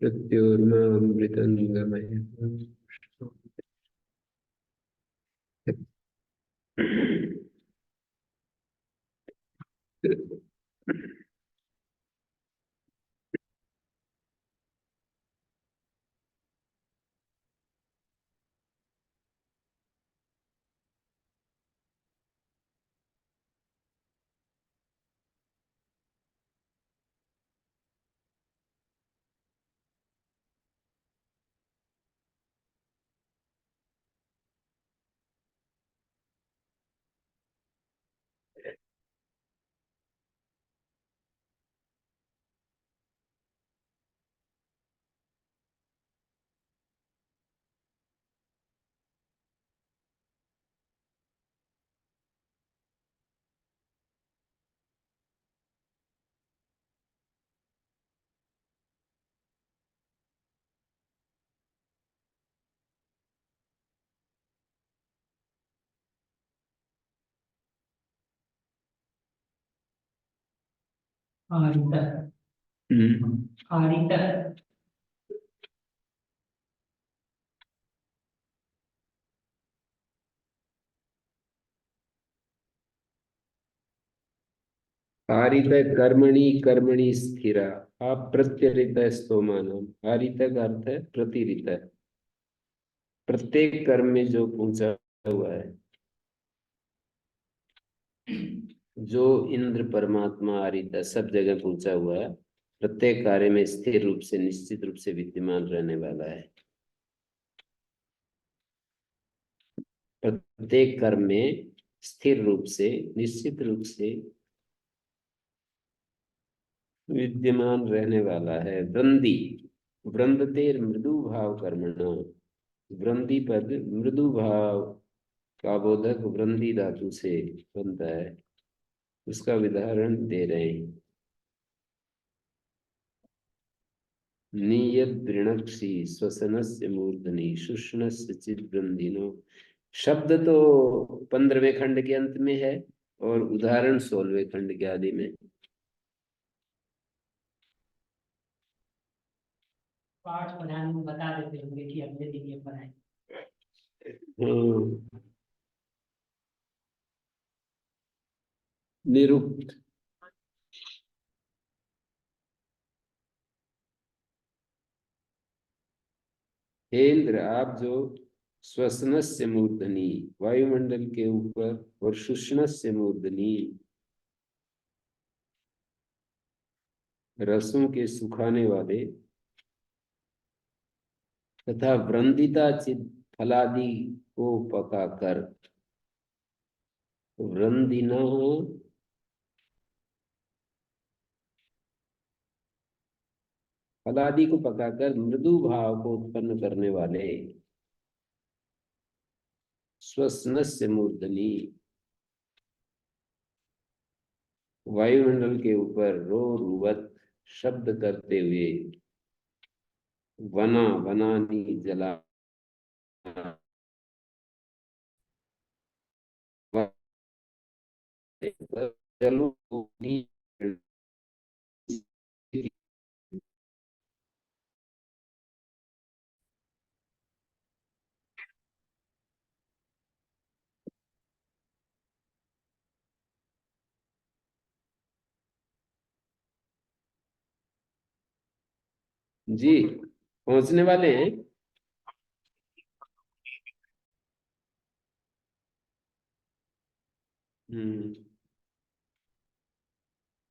प्रत्योर्मामृतंगमय। आरितः। आरितः। आरित कर्मणि कर्मणि स्थिरा अप्रत्यरित स्तोमानम। आरित का अर्थ है प्रतिरित, प्रत्येक कर्म में जो पहुंचा हुआ है। जो इंद्र परमात्मा आरित सब जगह पहुंचा हुआ है, प्रत्येक कार्य में स्थिर रूप से निश्चित रूप से विद्यमान रहने वाला है। प्रत्येक कर्म में स्थिर रूप से निश्चित रूप से विद्यमान रहने वाला है। वृंदी वृंदतेर मृदु भाव कर्मणा। वृंदी पद मृदु भाव का बोधक वृंदी धातु से बनता है, उसका उदाहरण दे रहे हैं। नियत वृणक्षी श्वसनस्य मूर्धनि शुष्णस्य चिद्वृंदिनो। शब्द तो 15वें खंड के अंत में है और उदाहरण 16वें खंड के आदि में। पाठ बनाने में बता देते होंगे कि अगले दिन ये बनाए। निरुक्त। हे इंद्र, आप जो श्वसनस्य मूर्धनि वायुमंडल के ऊपर और शुष्णस्य मूर्धनि रसों के सुखाने वाले तथा वृंदिता चित फलादि को पकाकर। वृंदिना फलादि को पकाकर मृदु भाव को उत्पन्न करने वाले। श्वसनस्य मूर्धनि वायुमंडल के ऊपर रो रुवत शब्द करते हुए। वना वनानि जला चलो। जी पहुंचने वाले हैं।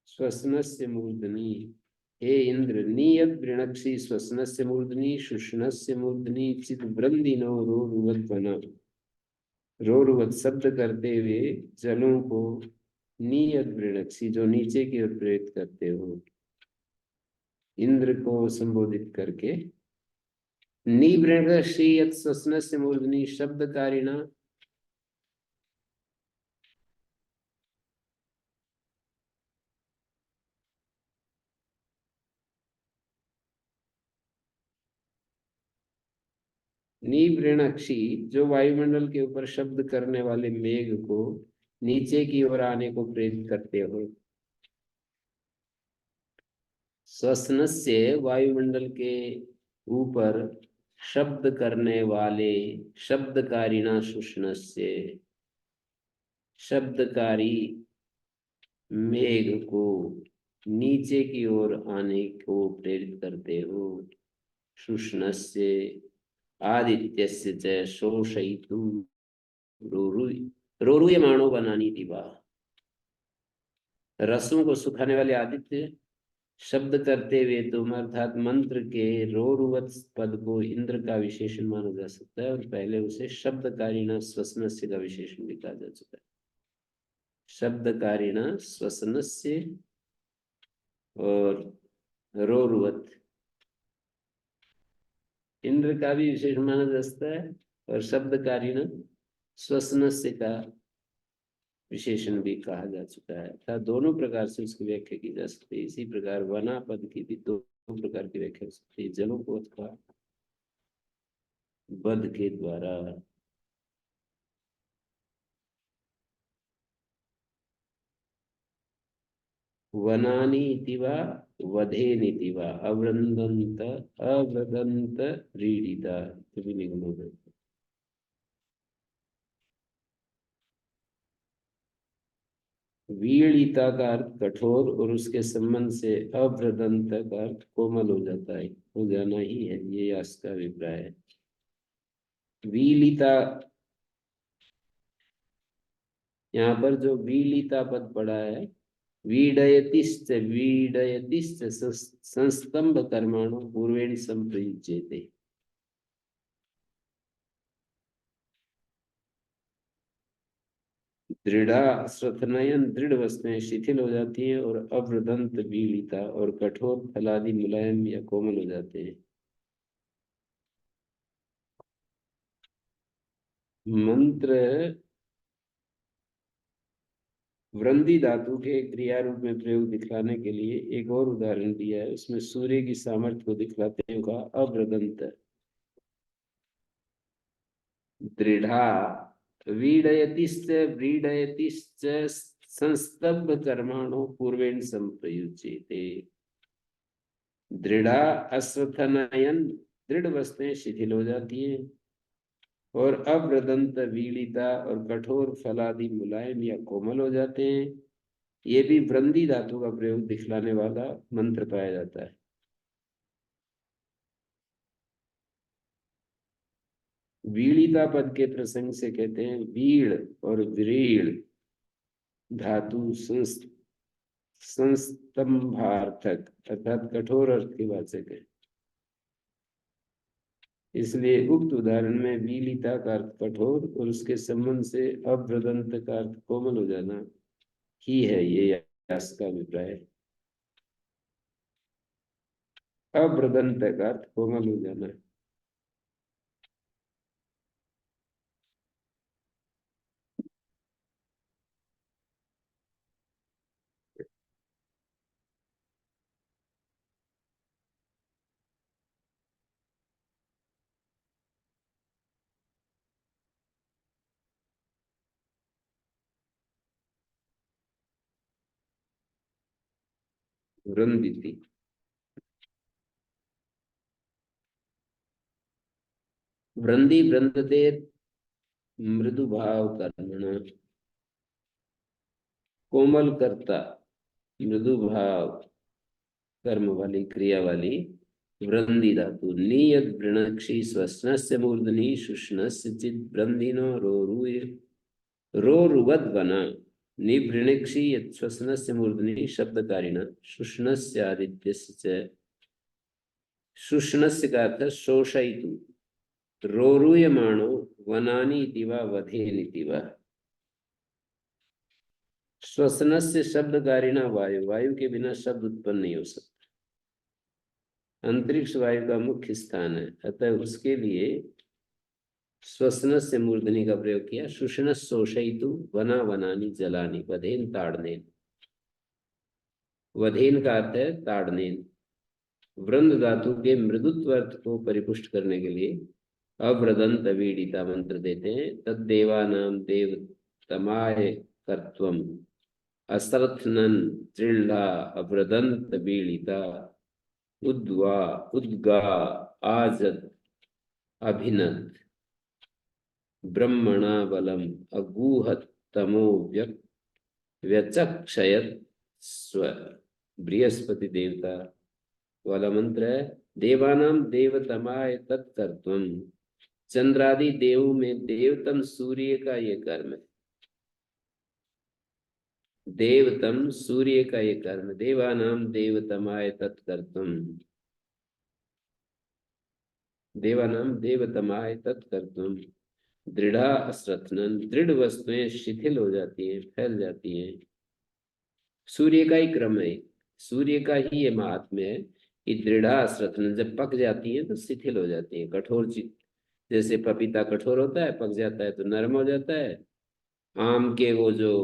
श्वसनस्य मूर्धनि। हे इंद्र, नियत वृणक्षि श्वसनस्य मूर्धनि शुष्णस्य मूर्धनि चित वृंदिनो रोरुवत बना। रोरुवत शब्द करते हुए जलों को नियत वृणक्षि जो नीचे की ओर प्रेरित करते हो। इंद्र को संबोधित करके निवृणक्षि यत् श्वसनस्य मूर्धनि शब्दकारिणा। निवृणक्षी जो वायुमंडल के ऊपर शब्द करने वाले मेघ को नीचे की ओर आने को प्रेरित करते हो। श्वसनस्य वायुमंडल के ऊपर शब्द करने वाले शब्दकारिणा शुष्णस्य शब्दकारी मेघ को नीचे की ओर आने को प्रेरित करते हो। शुष्णस्य आदित्यस्य च शोषयितुं रोरूयमाणो वनानि दिवा। रसों को सुखाने वाले आदित्य शब्द करते हुए तुम अर्थात मंत्र के रोरुवत पद को इंद्र का विशेषण माना जा सकता है, और पहले उसे शब्दकारिणा श्वसनस्य का विशेषण भी कहा जा चुका है। शब्दकारिणा श्वसनस्य और रोरुवत इंद्र का भी विशेषण माना जा सकता है, और शब्दकारिणा श्वसनस्य का विशेषण भी कहा जा चुका है, अर्थात दोनों प्रकार से उसकी व्याख्या की जा सकती है। इसी प्रकार वना पद की भी दो प्रकार की व्याख्या हो सकती है, जलों को अथवा वध के द्वारा। वनानि इति वा वधेनिति वा अवृंदन्त अवृदन्त व्रीडिता भी निगम हो जाता है। वीड़िता का अर्थ कठोर और उसके संबंध से अवृदंत का अर्थ कोमल हो जाता है, हो जाना ही है, ये यास का अभिप्राय है। वीलिता, यहाँ पर जो वीलिता पद पड़ा है, वीडयतिश्च वीडयतिश्च संस्तंभ कर्माणो पूर्वेण संप्रयुज्यते। दृढ़ा श्रथनयन दृढ़ वस्तुएं शिथिल हो जाती है, और अवृदंत वीलिता और कठोर फलादि मुलायम या कोमल हो जाते हैं। मंत्र वृंदी धातु के क्रिया रूप में प्रयोग दिखलाने के लिए एक और उदाहरण दिया है, उसमें सूर्य की सामर्थ्य को दिखलाते हुए कहा अवृदंत। दृढ़ा वीडयतिश्च व्रीडयतिश्च संस्तब्ध कर्माणो पूर्वेण संप्रयुज्यते। दृढ़ा अश्वथनयन दृढ़ वस्तुएं शिथिल हो जाती हैं, और अवृदंत वीड़िता और कठोर फलादि मुलायम या कोमल हो जाते हैं। ये भी वृंदी धातु का प्रयोग दिखलाने वाला मंत्र पाया जाता है। वीड़िता पद के प्रसंग से कहते हैं वीड़ और व्रीड़ धातु संस्तंभार्थक अर्थात कठोर अर्थ के वाचक है। इसलिए उक्त उदाहरण में वीलिता का अर्थ कठोर और उसके संबंध से अवृदंत का अर्थ कोमल हो जाना ही है, ये यास का अभिप्राय है। अवृदंत का अर्थ कोमल हो जाना। वृंदिति वृंदी वृंदते मृदु भाव कर्मणा, कोमल कर्ता मृदु भाव कर्म वाली क्रिया वाली वृंदी धातु। नियत वृणक्षी स्वस्नस्य मूर्धनि शुष्णस्य चित् वृंदिनो रोरूय रोरुवद्वना निवृणक्षी यश्वसनस्य मूर्धनि शब्दकारिणा शुष्णस्य आदित्यस्य शुष्णस्य का अर्थ शोषयितु रोरूयमाणो वनानि इति वा वधेनिति वा। श्वसनस्य शब्दकारिणा वायु, वायु के बिना शब्द उत्पन्न नहीं हो सकता, अंतरिक्ष वायु का मुख्य स्थान है, अतः उसके लिए श्वसनस्य मूर्धनि का प्रयोग किया। शुष्ण शोषयितु वना वनानि जलानि वधेन ताड़नेन, वधेन का अर्थ है ताड़नेन। वृंद धातु के मृदुत्व अर्थ को परिपुष्ट करने के लिए अव्रदंत वीडिता मंत्र देते हैं। तद्देवानाम देव तमाय कर्त्वम असर्थनन त्रिल्ला अव्रदंत वीडिता उद्वा उद्गा आजत अभिनत ब्रह्मणा बलम अगूहत तमो व्यचक्षयत स्व। बृहस्पति देवता वाला मंत्र है। देवानाम देवतमाय तत्कर्तुम, चंद्रादि देवों में देवतम सूर्य का ये कर्म है। देवतम सूर्य का ये कर्म, देवानाम देवतमाय तत्कर्तुम, देवानाम देवतमाय तत्कर्तुम। दृढ़ा अश्रथनन, दृढ़ वस्तुएं शिथिल हो जाती हैं, फैल जाती हैं। सूर्य का ही क्रम है, सूर्य का ही ये महात्म्य है कि दृढ़ा अश्रथनन, जब पक जाती है तो शिथिल हो जाती है। कठोर चीज, जैसे पपीता कठोर होता है, पक जाता है तो नरम हो जाता है। आम के वो जो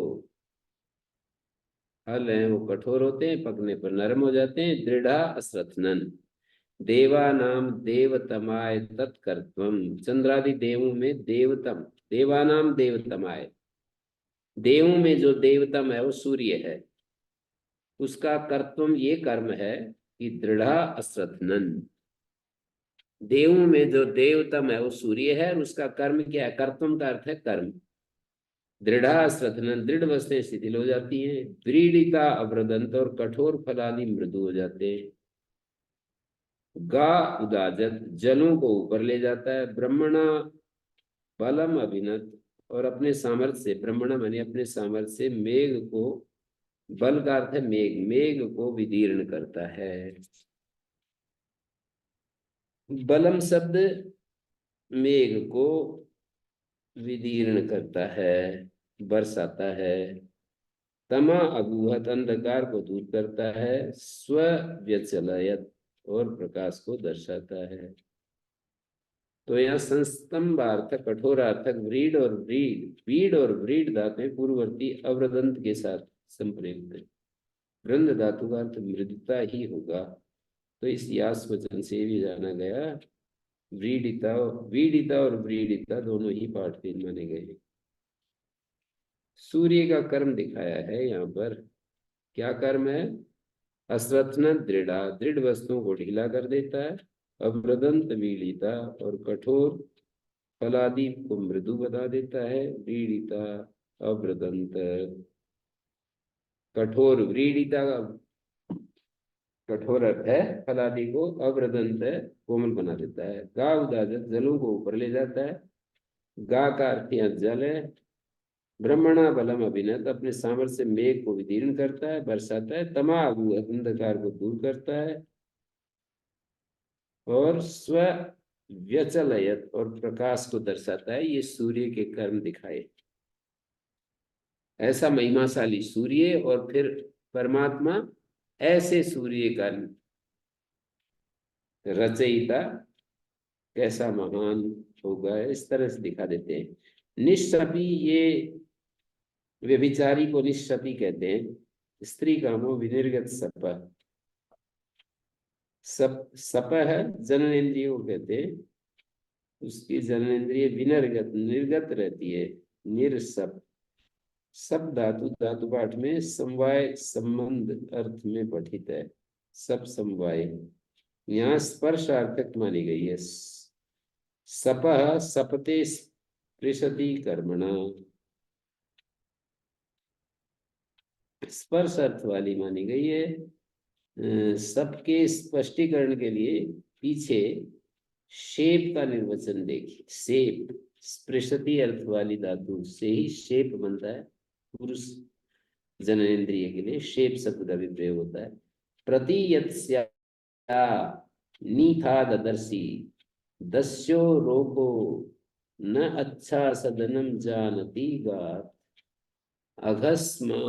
फल हैं वो कठोर होते हैं, पकने पर नरम हो जाते हैं। दृढ़ा अश्रथनन, देवानाम देवतमाय तत्कर्त्वम, चंद्रादि देवों में देवतम, देवानाम देवतमाय, देवों में जो देवतम है वो सूर्य है। उसका कर्तव्य ये कर्म है कि दृढ़ा अश्रथनन, देवों में जो देवतम है वो सूर्य है, और उसका कर्म क्या है? कर्तव्य का अर्थ है कर्म। दृढ़ा श्रद्धन, दृढ़ वस्तुएं शिथिल हो जाती हैं। दृढ़िता अवृदंत, और कठोर फलादि मृदु हो जाते हैं। गा उदाजत, जलों को ऊपर ले जाता है। ब्रह्मणा बलम अभिनत, और अपने सामर्थ्य से, ब्रह्मणा माने अपने सामर्थ्य से, मेघ को, बल का अर्थ है मेघ, मेघ को विदीर्ण करता है। बलम शब्द मेघ को विदीर्ण करता है, बरसाता है। तमा अगुहत, अंधकार को दूर करता है। स्व व्यचलयत, और प्रकाश को दर्शाता है। तो यहाँ संस्तंभार्थक, कठोरार्थक, व्रीड और व्रीड, वीड और व्रीड धातु पूर्ववर्ती अवृदंत के साथ संप्रयुक्त है। वृंद धातु का अर्थ मृदुता ही होगा, तो इस यास वचन से भी जाना गया। व्रीडिता, वीडिता और व्रीडिता दोनों ही पाठभेद माने गए। सूर्य का कर्म दिखाया है यहाँ पर। क्या कर्म है? अश्रथन दृढ़ा, दृढ़ वस्तुओं को ढीला कर देता है। अवृदंत वीड़िता, और कठोर फलादि को मृदु बना देता है। व्रीडिता अवृदंत, कठोर, व्रीडिता का कठोर अर्थ है, फलादि को, अवृदंत कोमल बना देता है। गा उदाजत, जलों को ऊपर ले जाता है। गा का अर्थ यहाँ जल है। ब्रह्मणा बलम अभिनत, अपने सामर्थ्य से मेघ को विदीर्ण करता है, बरसाता है। तमा अगु, अंधकार को दूर करता है। और स्व व्यचलयत, और प्रकाश को दर्शाता है। ये सूर्य के कर्म दिखाए। ऐसा महिमाशाली सूर्य, और फिर परमात्मा ऐसे सूर्य का रचयिता कैसा महान होगा, इस तरह से दिखा देते हैं। निश्चपी, ये व्यभिचारी को निश्चपी कहते हैं। स्त्री कामो विनिर्गत सप, सप है जननेन्द्रियों को कहते हैं। उसकी जननेन्द्रिय विनिर्गत, निर्गत रहती है। निरसप, सब धातु, धातु पाठ में समवाय संबंध अर्थ में पठित है। सब समवाय, यहाँ स्पर्शार्थक मानी गई है। सपः सपते स्पृशति कर्मणा, स्पर्श अर्थ वाली मानी गई है। सबके स्पष्टीकरण के लिए पीछे शेप का निर्वचन देखिए। शेप, स्पृशति अर्थ वाली धातु से ही शेप बनता है। पुरुष जननेन्द्रिय के लिए शेप शब्द का भी प्रयोग होता है। प्रतीयत्स्या नीथा ददर्शी, दस्यो रोगो न अच्छा सदनम जानती गात, अघस्मा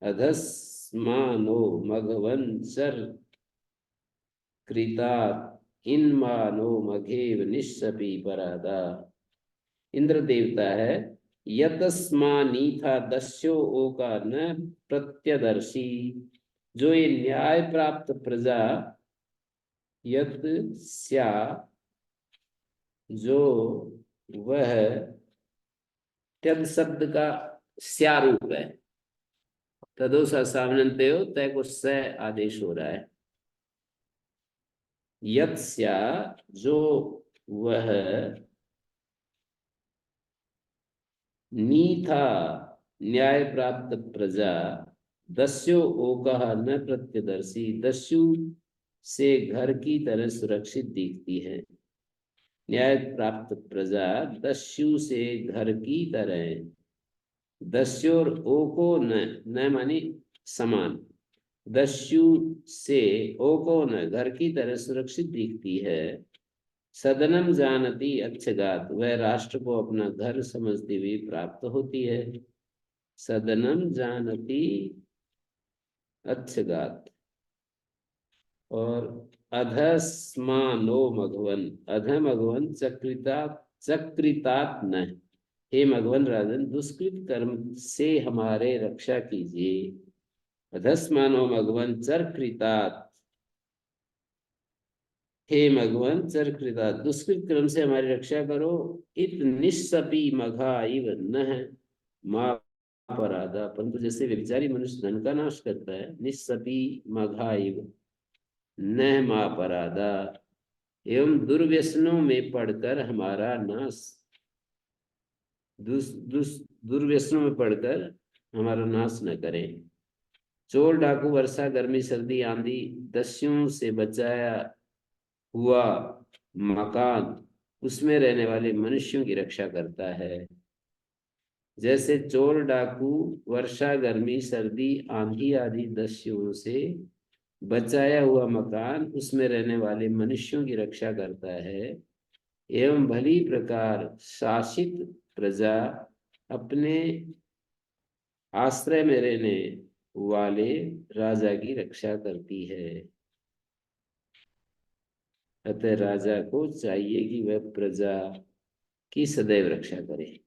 अधस्मानो मघवंसर कृता इन्मानो मघेव निश्चपी परादा। इंद्र देवता है। यतस्मानी था दस्यो ओका न प्रत्यदर्शी, जो ये न्याय प्राप्त प्रजा, यत स्या जो वह त्यद शब्द का स्या रूप है। तदोष सामनते हो, तय को स आदेश हो रहा है। यत्स्या, जो वह नीथा न्याय प्राप्त प्रजा दस्यो ओकः न प्रत्यदर्शी, दस्यु से घर की तरह सुरक्षित दिखती है। न्याय प्राप्त प्रजा दस्यु से घर की तरह, दस्योर ओ को न मानी समान, दस्यु से ओ को न घर की तरह सुरक्षित दिखती है। सदनम जानती अच्छगात, वह राष्ट्र को अपना घर समझती हुई प्राप्त होती है। सदनम जानती अच्छगात। और अधस्मानो मघवन, अध मघवन चक्रितात न, हे मघवन राजन दुष्कृत कर्म से हमारे रक्षा कीजिए। अधस्मानो मघवन चरकृतात, हे मघवन चरकृतात, दुष्कृत कर्म से हमारी रक्षा करो। इत निस्सपी मघा इव न माँ अपराधा, परंतु जैसे व्यभिचारी मनुष्य धन का नाश करता है, निस्सपी मघा इव न माँ अपराधा, एवं दुर्व्यसनों में पड़कर हमारा नाश, दुर्व्यसनों में पड़कर हमारा नाश न करें। चोर डाकू वर्षा गर्मी सर्दी आंधी दस्युओं से बचाया हुआ मकान, उसमें रहने वाले मनुष्यों की रक्षा करता है। जैसे चोर डाकू वर्षा गर्मी सर्दी आंधी आदि दस्युओं से बचाया हुआ मकान उसमें रहने वाले मनुष्यों की रक्षा करता है, एवं भली प्रकार शासित प्रजा अपने आश्रय में रहने वाले राजा की रक्षा करती है। अतः राजा को चाहिए कि वह प्रजा की सदैव रक्षा करे।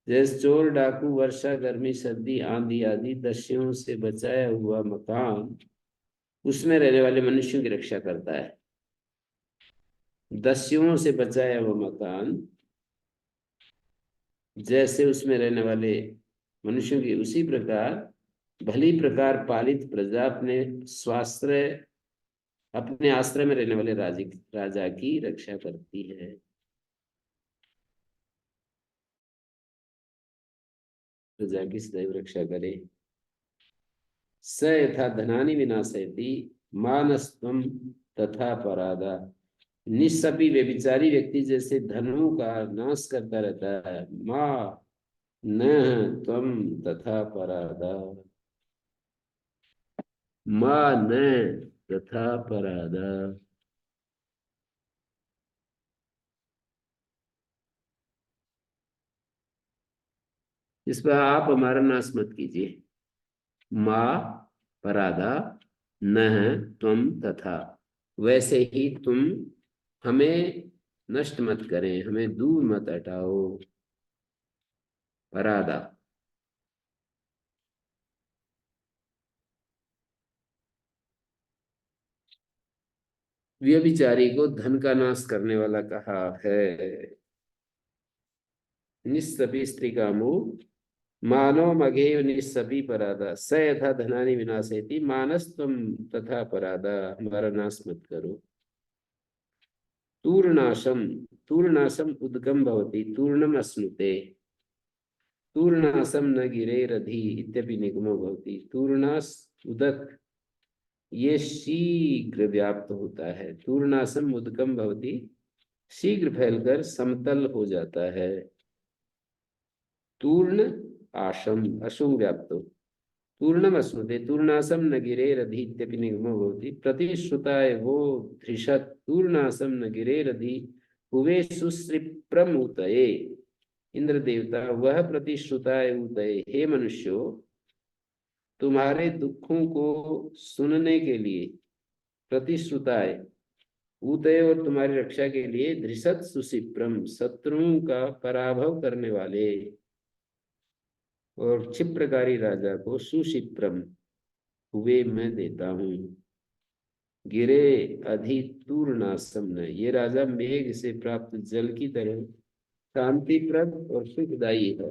जैसे चोर डाकू वर्षा गर्मी सर्दी आंधी आदि दस्युओं से बचाया हुआ मकान उसमें रहने वाले मनुष्यों की रक्षा करता है। दस्युओं से बचाया हुआ मकान जैसे उसमें रहने वाले मनुष्यों की, उसी प्रकार भली प्रकार पालित प्रजा अपने आश्रय में रहने वाले राजा की रक्षा करती है। प्रजा की सदैव रक्षा करे। स यथा धनानि विनाशयति मानस्तम तथा पराधा, निस्सपी व्यभिचारी व्यक्ति जैसे धनों का नाश करता रहता है, माँ न त्वम तथा पराधा, माँ न तथा पराधा। इस पर आप हमारा नाश मत कीजिए। माँ पराधा न त्वम तथा, वैसे ही तुम हमें नष्ट मत करें, हमें दूर मत हटाओ। पराधा, व्यभिचारी को धन का नाश करने वाला कहा है। निस्सपी स्त्री कामो मानो मघेव निस्सपी पराधा, स यथा धनानि विनाशयति मानस्तम तथा पराधा, हमारा नाश मत करो। तूर्णाशम, तूर्णाशम उदकम भवति तूर्णम अश्नुते, तूर्णासम न गिरेरधि इत्यपि निगमो भवति। तूर्णास उदक ये शीघ्र व्याप्त होता है। तूर्णासम उदकम भवति, शीघ्र फैलकर समतल हो जाता है। तूर्ण आशम अशुम व्याप्तो, तूर्णम अश्नुते तूर्णासम न गिरेरधि इत्यपि निगमो भवति। प्रतिश्रुताय वो धृषत तूर्णासम न गिरेरधि हुवे सुश्रिप्रम उतये, इंद्र देवता वह प्रतिश्रुताय उतये, हे मनुष्यो तुम्हारे दुखों को सुनने के लिए, प्रतिश्रुताय उतय और तुम्हारी रक्षा के लिए, धृषत सुशिप्रम शत्रुओं का पराभव करने वाले और क्षिप्रकारी राजा को सुशिप्रम हुए मैं देता हूं। गिरे अधितूर्णासम न, ये राजा मेघ से प्राप्त जल की तरह शांतिप्रद और सुखदायी है।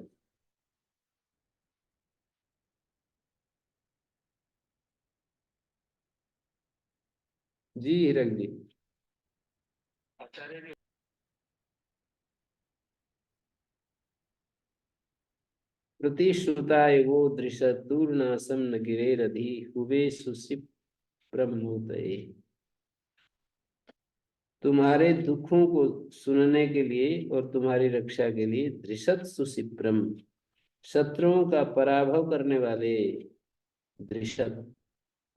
जी हिरक जी। प्रतिश्रुता वो दृश तूर्णासम न गिरेरधि हुवे सुसिप्रमोदये। तुम्हारे दुखों को सुनने के लिए और तुम्हारी रक्षा के लिए दृशत सुसिप्रम, शत्रुओं का पराभव करने वाले दृशत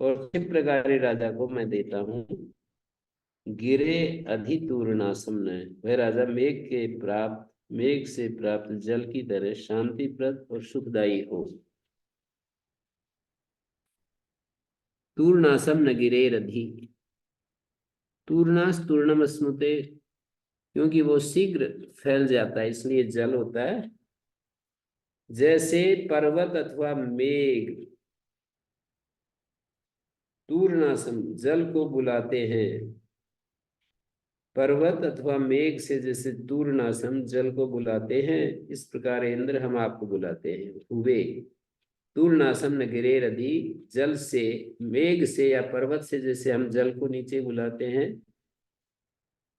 और क्षिप्रकारी राजा को मैं देता हूँ। गिरे अधितूर्णासम न, वह राजा मेघ से प्राप्त जल की तरह शांतिप्रद और सुखदायी हो। तूर्णासम न गिरेरधि, तूर्णास तूर्णम स्नुते, क्योंकि वो शीघ्र फैल जाता है इसलिए जल होता है। जैसे पर्वत अथवा मेघ तूर्णासम जल को बुलाते हैं, पर्वत अथवा मेघ से जैसे तूर्णासम जल को बुलाते हैं, इस प्रकार इंद्र हम आपको बुलाते हैं। हुए तूर्णासम न गिरेरधि, जल से मेघ से या पर्वत से जैसे हम जल को नीचे बुलाते हैं,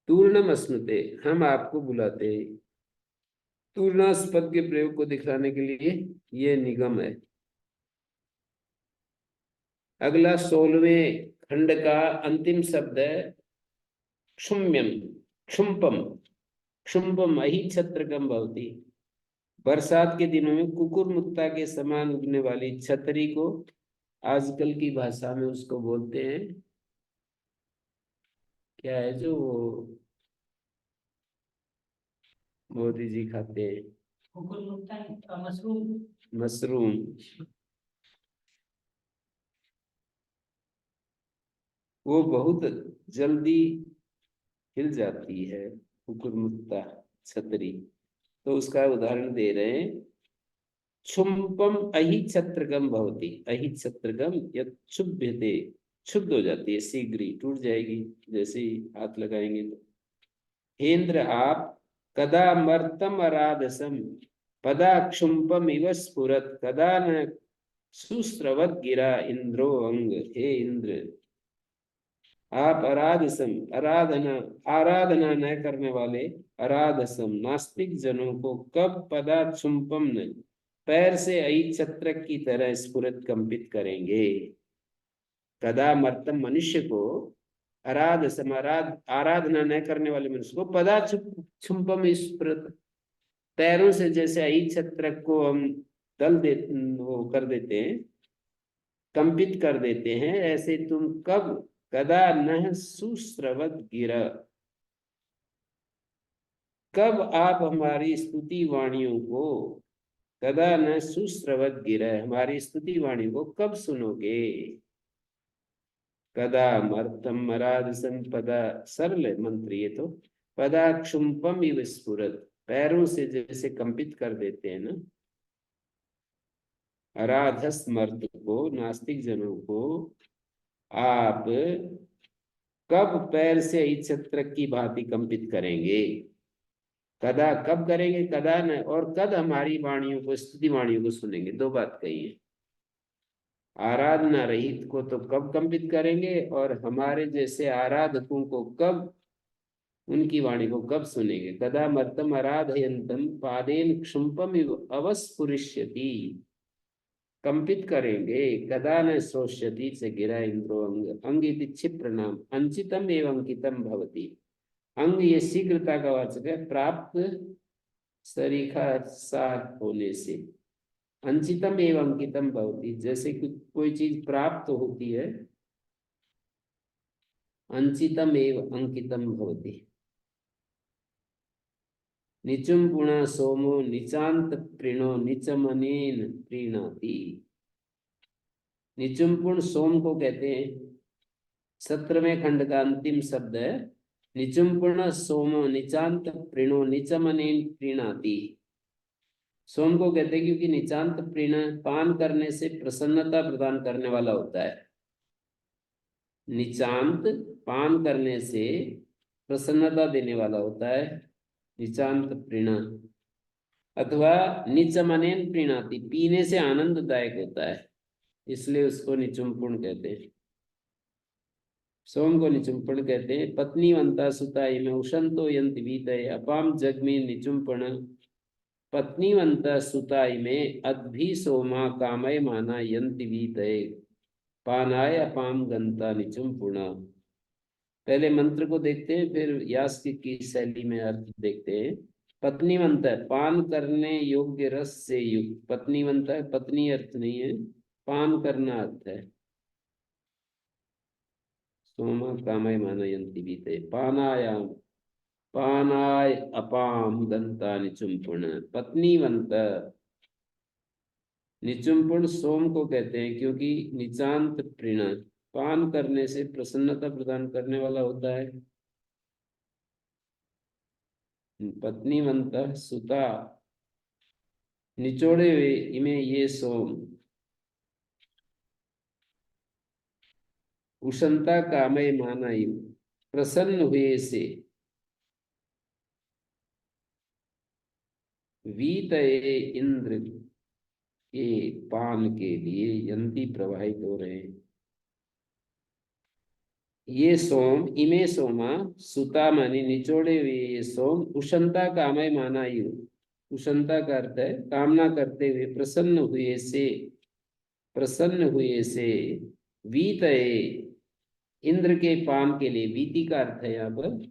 तूर्णम अस्नुते हम आपको बुलाते हैं। तूर्णास पद के प्रयोग को दिखाने के लिए ये निगम है। अगला 16वें खंड का अंतिम शब्द है क्षुम्यम, क्षुम्पम। क्षुम्पम अहि छत्रकम भवति, बरसात के दिनों में कुकुरमुत्ता के समान उगने वाली छतरी को आजकल की भाषा में उसको बोलते हैं, क्या है जो मोदी जी खाते हैं, मशरूम। मशरूम। वो बहुत जल्दी हिल जाती है कुकुरमुत्ता छतरी, तो उसका उदाहरण दे रहे हैं। क्षुम्पम अहि छत्रगम भवति, अहि छत्रगम यद क्षुभ्यते, क्षुब्ध हो जाती है, शीघ्र ही टूट जाएगी जैसे ही हाथ लगाएंगे तो। हेन्द्र आप कदा मर्तम अराधसम पदा क्षुम्पम इव स्फुरत कदा न सुस्रवत गिरा इंद्रो अंग। हे इंद्र, आप अराधसम आराधना आराधना न करने वाले अराधसम नास्तिक जनों को कब पदा क्षुम्पम न पैर से अहि छत्रक की तरह स्फुरत कंपित करेंगे। कदा मर्तम मनुष्य को, आराधना न करने वाले मनुष्य को पदा क्षुम्पम स्फुरत, पैरों से जैसे अहि छत्रक को हम दल दे वो कर देते हैं, कंपित कर देते हैं, ऐसे तुम कब कदा न सुस्रवत गिरा, कब आप हमारी स्तुति वाणियों को, कदा न सुस्रवत गिरा हमारी स्तुति वाणी को कब सुनोगे। कदा मर्तम मराद संपदा, सरल मंत्र ये तो। पदा क्षुम्पम इव स्फुरत, पैरों से जैसे कंपित कर देते हैं ना। अराधस मर्द को, नास्तिक जनों को आप कब पैर से इस छत्र की भांति कंपित करेंगे। कदा कब करेंगे, कदा न, और कद हमारी वाणियों को, स्तुति वाणियों को सुनेंगे। दो बात कही है। आराधना रहित को तो कब कंपित करेंगे, और हमारे जैसे आराधकों को कब, उनकी वाणी को कब सुनेंगे। कदा मर्तम आराधयंतम पादेन क्षुम्पम इव अवस्फुरिष्यति, कंपित करेंगे। कदा न श्रोष्यति से गिरा इंद्रो अंग, अंग इति क्षिप्र नाम अंचितम एवं अंकितम भवति। अंग ये शीघ्रता का वाचक है, प्राप्त सरीखा सा होने से। अंचितम एवं अंकितम भवति, जैसे कि कोई चीज प्राप्त होती है, अंचितम एवं अंकितम भवति। निचुम पुणा सोमो निचांत प्रीणो निचमनेन प्रीणाति। निचुम्पुण सोम को कहते हैं। 17वें खंड का अंतिम शब्द है निचुम्पुण सोमो निचांत प्रीणो निचमनेन प्रीणाति। सोम को कहते हैं क्योंकि निचांत प्रीण पान करने से प्रसन्नता प्रदान करने वाला होता है। निचांत पान करने से प्रसन्नता देने वाला होता है, निचांत प्रीण। अथवा निचमनेन प्रीणाति, पीने से आनंददायक होता है, इसलिए उसको निचुम्पुण कहते हैं। सोम को निचुम्पण कहते हैं। पत्नीवंता सुता इमे उशंतो यंति वीतये अपाम जग्मी निचुम्पण। पत्नीवंता सुता इमे अद्भि सोमा कामय माना यंति वीतये पानाय अपाम गंता निचुम्पुण। पहले मंत्र को देखते हैं, फिर यास की शैली में अर्थ देखते हैं। पत्नीवंत है, पान करने योग्य रस से युक्त। पत्नीवंत है, पत्नी अर्थ नहीं है, पान करना अर्थ है। सोमा कामय मानयन्ति बीते पानायाम पानाय अपाम दंता निचुम्पुण। पत्नीवंत निचुम्पुण सोम को कहते हैं, क्योंकि निचांत प्रीण पान करने से प्रसन्नता प्रदान करने वाला होता है। पत्नीवंत सुता निचोड़े हुए इमे ये सोम उषंता कामय मानायु, प्रसन्न हुए से वीतये इंद्र के पान के लिए यंती प्रवाहित हो रहे हैं। ये सोम इमे सोमा सुता मानी निचोड़े हुए ये सोम उषंता कामय मानायु, उषंता का अर्थ है कामना करते हुए, प्रसन्न हुए से वीतये इंद्र के पान के लिए, वीति का अर्थ है यहाँ पर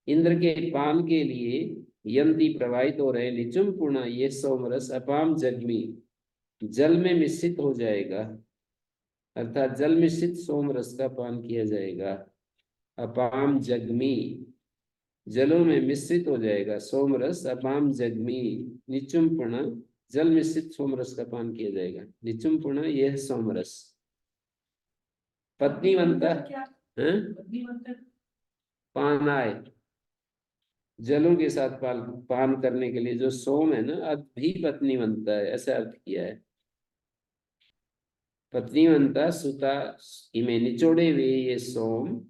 इंद्र के पान के लिए यंती प्रवाहित हो रहे। निचुम्पुण ये सोमरस अपाम जग्मी, जल में मिश्रित हो जाएगा, अर्थात जल मिश्रित सोमरस का पान किया जाएगा। अपाम जग्मी, जलों में मिश्रित हो जाएगा सोमरस। अपाम जग्मी निचुम्पुण, जल मिश्रित सोमरस का पान किया जाएगा। निचुम्पुण यह सोमरस। पत्नीवंता है पानाय, जलों के साथ पान करने के लिए जो सोम है ना, अद्भि पत्नीवंता है, ऐसा अर्थ किया है। पत्नीवंता सुता इमे निचोड़े हुए ये सोम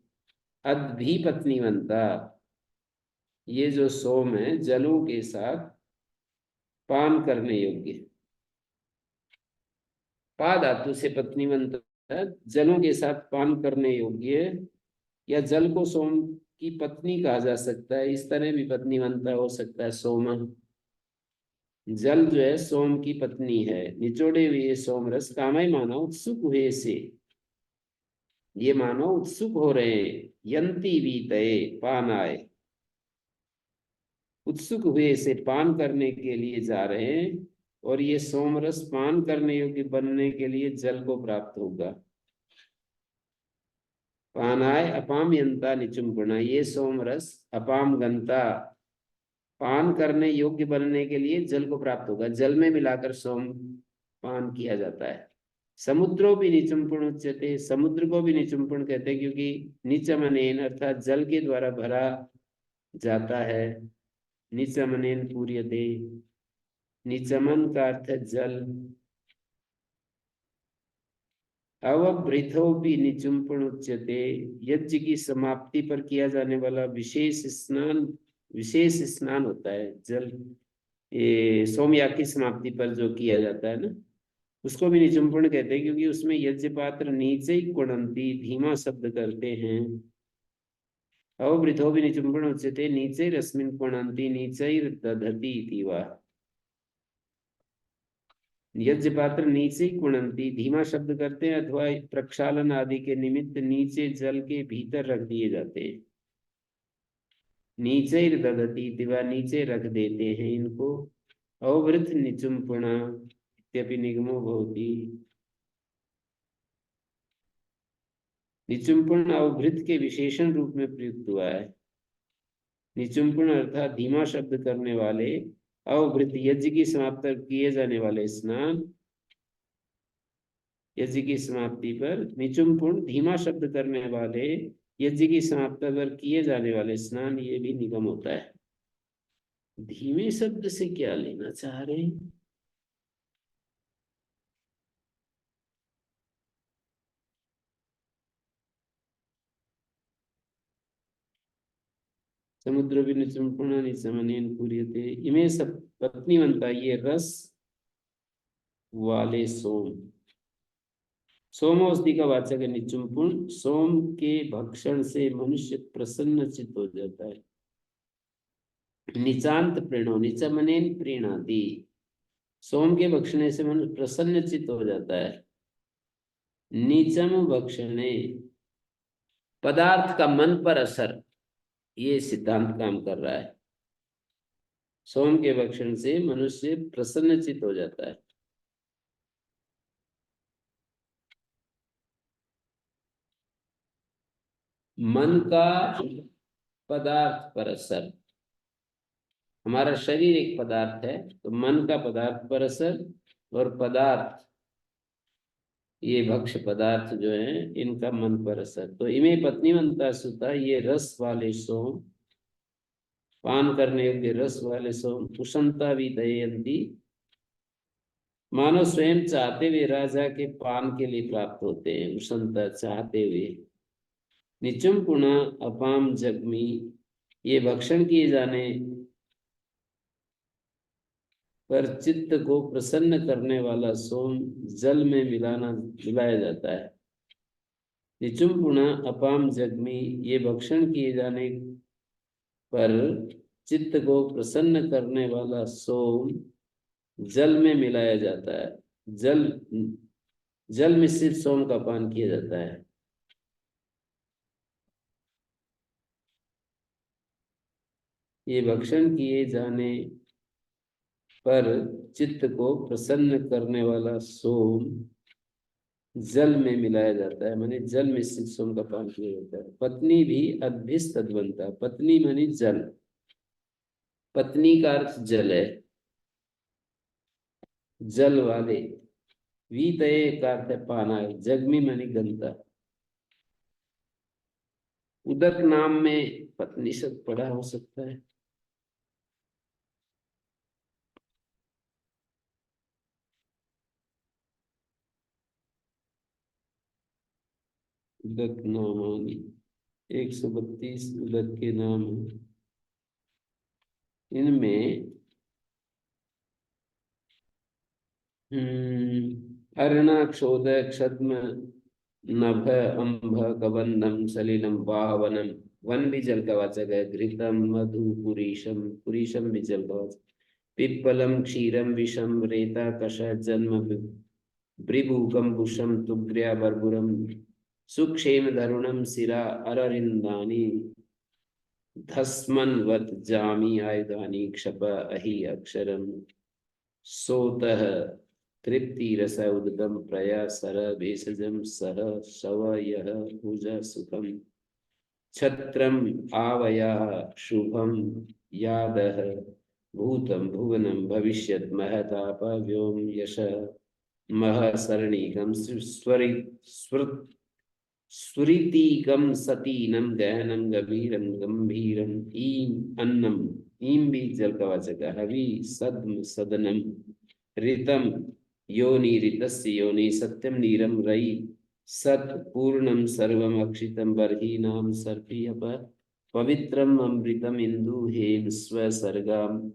अद्भि पत्नीवंता, ये जो सोम है जलों के साथ पान करने योग्य। पा धातु से पत्नीवंता जलों के साथ पान करने योग्य, या जल को सोम की पत्नी कहा जा सकता है, इस तरह भी पत्नीवंता हो सकता है। सोम, जल जो है सोम की पत्नी है। निचोड़े हुए सोमरस कामय मानो उत्सुक हुए से, ये मानो उत्सुक हो रहे हैं। यंती वीतये पानाय, उत्सुक हुए से पान करने के लिए जा रहे हैं, और ये सोमरस पान करने योग्य बनने के लिए जल को प्राप्त होगा। पानाय अपाम यंता निचुम्पणा, ये सोमरस अपाम गंता पान करने योग्य बनने के लिए जल को प्राप्त होगा। जल में मिलाकर सोम पान किया जाता है। समुद्रो भी निचुम्पण उच्यते, समुद्र को भी निचुम्पण कहते हैं, क्योंकि निचमनेन अर्थात जल के द्वारा भरा जाता है। निचमनेन पूर्यते, निचमन का अर्थ है जल। अवभृथो भी निचुम्पण उच्यते, यज्ञ की समाप्ति पर किया जाने वाला विशेष स्नान होता है। जल ये सोमयाग की समाप्ति पर जो किया जाता है ना, उसको भी निचुम्पण कहते हैं, क्योंकि उसमें यज्ञ पात्र नीचे ही कुणंती धीमा शब्द करते हैं। अवभृथो भी निचुम्पण उच्यते, नीचे रश्मिन कुणंती नीचे दधती इति वा। यज्ञ पात्र नीचे कुणंती धीमा शब्द करते हैं, अथवा प्रक्षालन आदि के निमित्त नीचे जल के भीतर रख दिए जाते हैं। नीचे दधती दिवा, नीचे रख देते हैं इनको। अवभृत निचुम्पण इत्यपि निगमो भवति। निचुम्पण अवभृत के विशेषण रूप में प्रयुक्त हुआ है। निचुम्पण अर्थात धीमा शब्द करने वाले, अवभृत यज्ञ की समाप्ति पर किए जाने वाले स्नान, यज्ञ की समाप्ति पर निचुम्पुण धीमा शब्द करने वाले, यज्ञ की समाप्ति पर किए जाने वाले स्नान, ये भी निगम होता है। धीमे शब्द से क्या लेना चाह रहे हैं? समुद्र भी निचुम्पुना निचमनेन पूर्यते इमे सब पत्नीवंता, ये रस वाले सोम। सोमोस्ति का वाचक है निचुम्पुन। सोम के भक्षण से मनुष्य प्रसन्न चित्त हो जाता है। निचांत प्रणो निचमनेन प्रीणाति, सोम के भक्षणे से मनुष्य प्रसन्न चित्त हो जाता है। नीचम भक्षणे, पदार्थ का मन पर असर, ये सिद्धांत काम कर रहा है। सोम के भक्षण से मनुष्य प्रसन्नचित हो जाता है। मन का पदार्थ पर असर, हमारा शरीर एक पदार्थ है, तो मन का पदार्थ पर असर, और पदार्थ ये भक्ष्य पदार्थ जो है इनका मन पर असर। तो इमे पत्नीवंता सुता, ये रस वाले सोम, पान करने योग्य रस वाले सोम, उष्णता भी दयंती, मानो स्वयं चाहते हुए राजा के पान के लिए प्राप्त होते हैं, उष्णता चाहते हुए। निचुम पुना अपाम जगमी, ये भक्षण किए जाने पर चित्त को प्रसन्न करने वाला सोम जल में मिलाया जाता है। निचुम पुना अपाम जगमी, ये भक्षण किए जाने पर चित्त को प्रसन्न करने वाला सोम जल में मिलाया जाता है। जल जल मिश्रित सोम का पान किया जाता है। ये भक्षण किए जाने पर चित्त को प्रसन्न करने वाला सोम जल में मिलाया जाता है, माने जल मिश्रित सोम का पान किया जाता है। पत्नी भी अद्भिस तद्वंता, पत्नी मानी जल, पत्नी का अर्थ जल है, जल वाले। वीतये का अर्थ है पाना है, जगमी मानी गंता। उदक नाम में पत्नी शब्द पड़ा हो सकता है। उदक नामानी, 132 उदक के नाम हैं। इनमें अर्ण क्षोद क्षद्म नभ अंभ कबंधम सलिलम वाहवनम, वन भी जल का वाचक है। घृतम मधु पुरीशम, पुरीशम भी जल का वाचक। पिप्पलम क्षीरम विषम रेता कष जन्म भृभुकंबुषम तुग्र्या बर्बुरम सुक्षेम धरुणम सिरा अररिंदानी धस्मन्वत जामी आयुधानी क्षप अहि अक्षरम सोतः तृप्ति रस उदगम प्रया सर भेषजम सह शव यह भुज सुखम छत्रम आवया शुभम यादः भूतम भुवनम भविष्यत महताप व्योम यश मह सरणीकम स्वरितीकम सतीनम गहनम गभीरम गंभीरम ईम अन्नम, ईम भी जल का वाचक है। हवि सद्म सदनम ऋतम योनि ऋतस्य योनि सत्यम नीरम रई सत पूर्णम सर्वम अक्षितम बर्हीनाम सर्पीयप पवित्रम अमृतम इंदु हेम स्वसर्गाम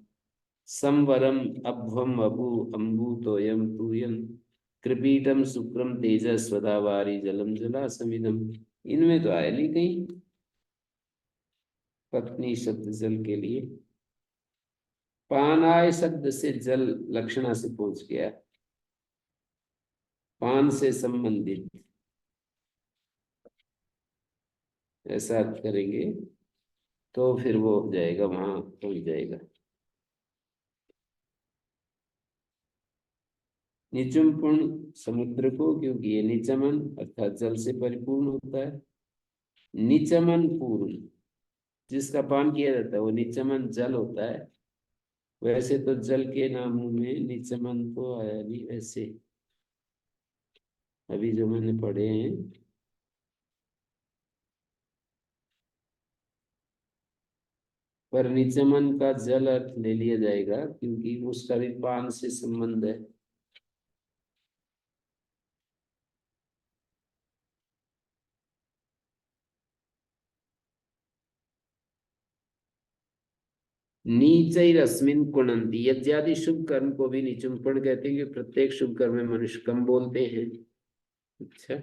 संवरम अभ्वम अभु अम्बुतोयम पूयन कृपीटम शुक्रम तेजस्वदावारी जलम जलासमिदम। इनमें तो आया नहीं कहीं पत्नी शब्द जल के लिए। पानाय शब्द से जल लक्षणा से पहुंच गया, पान से संबंधित, ऐसा अर्थ करेंगे तो फिर वो हो जाएगा, वहां पहुंच जाएगा। निचुम पूर्ण समुद्र को, क्योंकि ये निचमन अर्थात जल से परिपूर्ण होता है। निचमन पूर्ण जिसका पान किया जाता है वो निचमन जल होता है। वैसे तो जल के नामों में निचमन तो आया नहीं, वैसे अभी जो मैंने पढ़े हैं। पर निचमन का जल अर्थ ले लिया जाएगा क्योंकि उसका भी पान से संबंध है। नीचैरस्मिन् कुणन्ति, यज्ञादि शुभ कर्म को भी निचुम्पण कहते हैं कि प्रत्येक शुभ कर्म में मनुष्य कम बोलते हैं। अच्छा,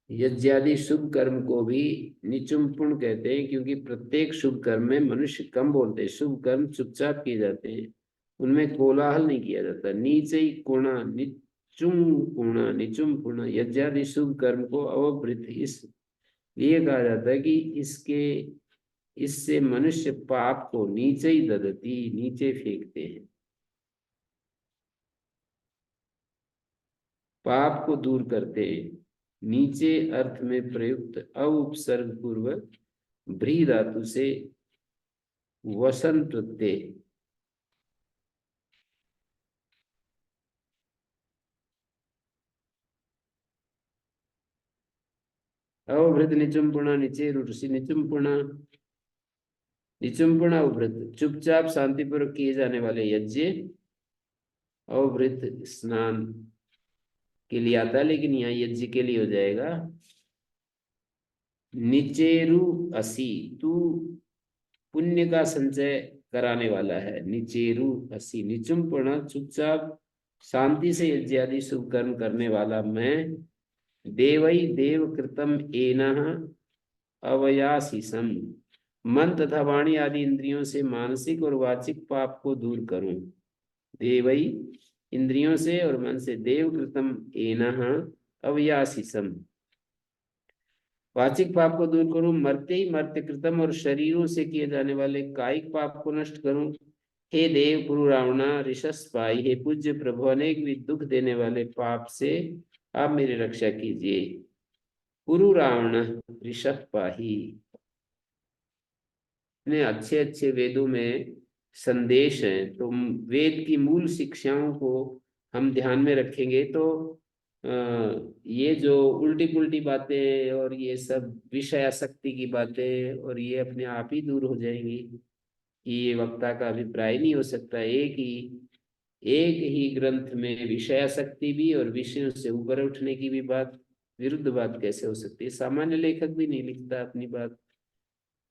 यज्ञादि शुभ कर्म को भी निचुम्पण कहते हैं क्योंकि प्रत्येक शुभ कर्म में मनुष्य कम बोलते हैं। शुभ कर्म चुपचाप किए जाते हैं, उनमें कोलाहल नहीं किया जाता। नीचै कुणा निचुम निचुम्पुण, यज्ञादि शुभ कर्म को अवभृत इसलिए कहा जाता है कि इससे मनुष्य पाप को नीचे ही ददती, नीचे फेंकते हैं, पाप को दूर करते हैं। नीचे अर्थ में प्रयुक्त अउपसर्ग पूर्वक भ्री धातु से वसन प्रत्यय, अवभृत निचुम्पुणा, नीचे रुचि निचुम्पुणा, निचुम्पुणा अवभृत चुपचाप शांतिपूर्वक किए जाने वाले यज्ञ अवभृत स्नान के लिए आता है, लेकिन यहाँ यज्ञ के लिए हो जाएगा। निचेरु असी, तू पुण्य का संचय कराने वाला है। निचेरु असी, निचुम्पण चुपचाप शांति से यज्ञ आदि शुभ कर्म करने वाला मैं। देवई देव कृतम एनः अवयासीसम, मन तथा वाणी आदि इंद्रियों से मानसिक और वाचिक पाप को दूर करूं। देवई, इंद्रियों से और मन से, देव कृतम एनः अवयासीसम, वाचिक पाप को दूर करूं। मरते ही मर्त्य कृतम, और शरीरों से किए जाने वाले कायिक पाप को नष्ट करूं। हे देव पुरु रावणा ऋषस्पाई, हे पूज्य प्रभु, अनेक भी दुख देने वाले पाप से आप मेरी रक्षा कीजिए। पुरु रावण ऋषपाही, इतने अच्छे अच्छे वेदों में संदेश हैं, तो वेद की मूल शिक्षाओं को हम ध्यान में रखेंगे तो ये जो उल्टी पुल्टी बातें और ये सब विषय आसक्ति की बातें और ये अपने आप ही दूर हो जाएंगी। कि ये वक्ता का अभिप्राय नहीं हो सकता। एक ही ग्रंथ में विषय आसक्ति भी और विषयों से ऊपर उठने की भी बात, विरुद्ध बात कैसे हो सकती है। सामान्य लेखक भी नहीं लिखता अपनी बात,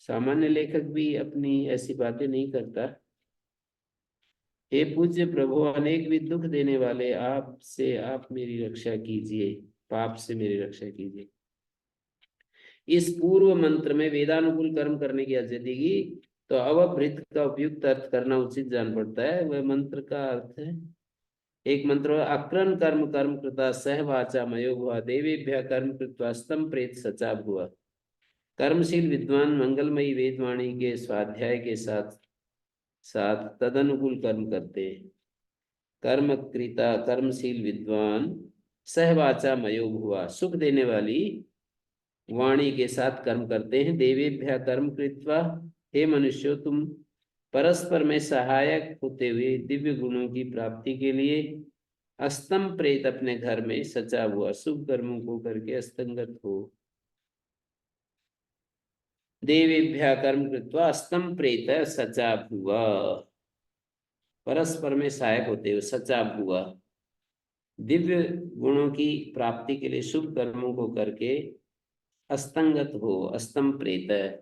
सामान्य लेखक भी अपनी ऐसी बातें नहीं करता। हे पूज्य प्रभु, अनेक भी दुख देने वाले आपसे आप मेरी रक्षा कीजिए, पाप से मेरी रक्षा कीजिए। इस पूर्व मंत्र में वेदानुकूल कर्म करने की आज्ञा देगी, तो अवभृत का उपयुक्त अर्थ करना उचित जान पड़ता है। वह मंत्र का अर्थ है, एक मंत्र, अक्रन कर्म कर्म कृता सह वाचा मयो भुआ, देवेभ्य कर्म कृत्वा स्तम प्रेत सचा भुआ। कर्मशील विद्वान मंगलमयी वेदवाणी के स्वाध्याय के साथ साथ तदनुकूल कर्म करते हैं। कर्म कृता कर्मशील विद्वान सहवाचा मयो भुआ, सुख देने वाली वाणी के साथ कर्म करते हैं। देवेभ्य कर्म कृत्वा, हे मनुष्यों, तुम परस्पर में सहायक होते हुए दिव्य गुणों की प्राप्ति के लिए अस्तम प्रेत अपने घर में सचा हुआ शुभ कर्मों को करके अस्तंगत हो। देवेभ्य कर्म कृत्वा अस्तम प्रेत सचा हुआ, परस्पर में सहायक होते हुए सचा हुआ दिव्य गुणों की प्राप्ति के लिए शुभ कर्मों को करके अस्तंगत हो, अस्तम प्रेत,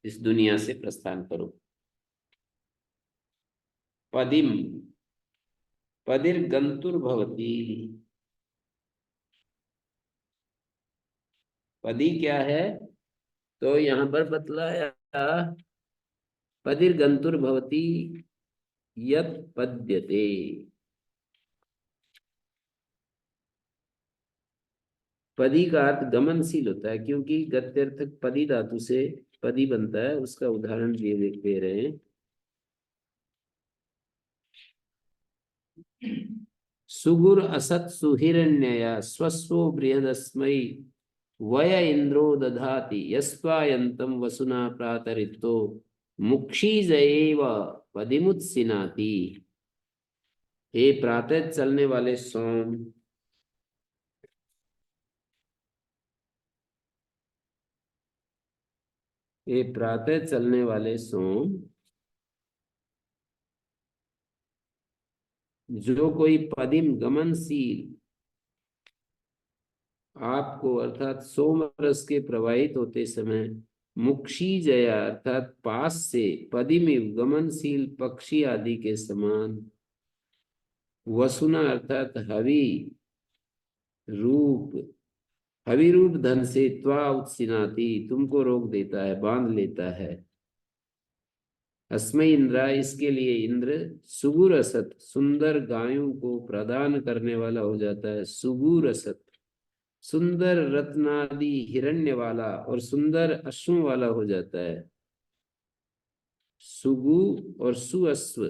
इस दुनिया से प्रस्थान करो। पदिम, पदिर गंतुर भवती, पदी क्या है तो यहाँ पर बतलाया, पदिर गंतुर भवती यत पद्यते। पदी का अर्थ गमनशील होता है, क्योंकि गत्यर्थक पदी धातु से पदी बनता है। उसका उदाहरण दे रहे हैं। सुगुर असत सुहिरण्यया स्वस्वो बृहदस्मै वय इंद्रो दधाति यस्वायंतम वसुना प्रातरितो मुक्षीजएव पदिमुत्सिनाति। हे प्रातः चलने वाले सोम, ये प्रातः चलने वाले सोम, जो कोई पदिम गमनशील आपको, अर्थात सोम रस के प्रवाहित होते समय मुक्षी जया अर्थात पास से, पदिमिव गमनशील पक्षी आदि के समान, वसुना अर्थात हवि रूप, हवि रूप धन से, त्वा उत्सिनाति तुमको रोक देता है, बांध लेता है। अस्मै इंद्रा इसके लिए इंद्र, सुगुर असत सुंदर गायों को प्रदान करने वाला हो जाता है। सुगुर असत सुंदर रत्नादि हिरण्य वाला और सुंदर अश्वों वाला हो जाता है। सुगु और सुअश्व